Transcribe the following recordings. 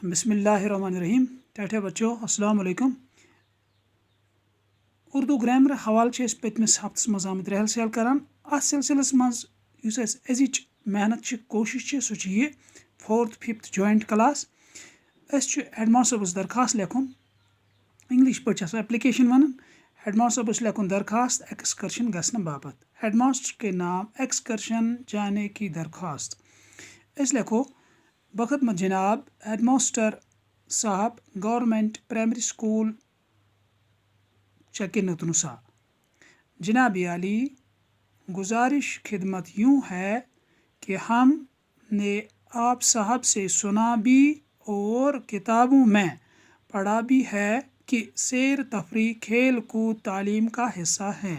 बिस्मिल्लाहिर्रहमानिर्रहीम। ठाठे बच्चों अस्सलाम वालेकुम। उर्दू ग्रामर हवाले से पतमिस हफ्तस मज आमत रहल सहल करान। अस सिलसिलस मज युस अस अजिच मेहनत कोशिश सह ये 4th 5th joint class. Headmaster सबस दरखास्त लेखुन, इंग्लिश पे एप्लीकेशन वन। हेडमास्टर सबस लेखुन दरखास्त एक्सकर्शन गसन बाबत। हेडमास्टर के नाम एक्सकर्शन जाने की दरखास्त। इस लेखो बखदमत जनाब हेडमास्टर साहब गवर्नमेंट प्राइमरी स्कूल चकिनतनुसा। जनाब आली, गुजारिश खिदमत यूँ है कि हमने आप साहब से सुना भी और किताबों में पढ़ा भी है कि सैर तफरीह खेल कूद तालीम का हिस्सा है।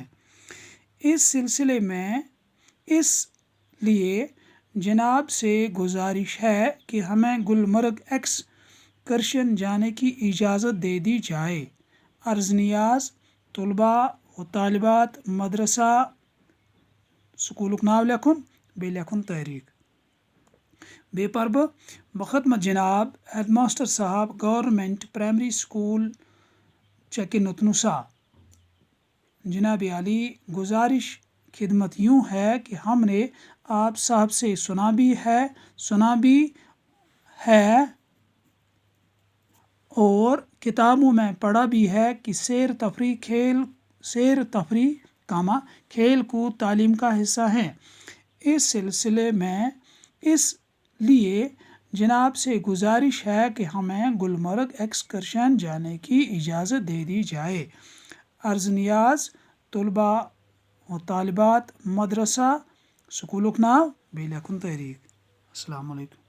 इस सिलसिले में इसलिए जनाब से गुजारिश है कि हमें गुलमर्ग एक्सकर्शन जाने की इजाज़त दे दी जाए। अर्ज़ नियाज़ तलबा व तालिबात मदरसा स्कूलुक नाव लेखुन बे लेखुन तारीख। बे पर बखदमत जनाब हेडमास्टर साहब गवर्नमेंट प्राइमरी स्कूल चकिनतनुसा। जनाब आली, गुजारिश खिदमत यूँ है कि हमने आप साहब से सुना भी है और किताबों में पढ़ा भी है कि सैर तफरीह खेल कूद तालीम का हिस्सा है। इस सिलसिले में इसलिए जनाब से गुजारिश है कि हमें गुलमर्ग एक्सकर्शन जाने की इजाज़त दे दी जाए। अर्ज़ नियाज़ तलबा व तालिबात मदरसा स्कूलुक नाव बे लेखुन तारीख। अस्सलाम वालेकुम।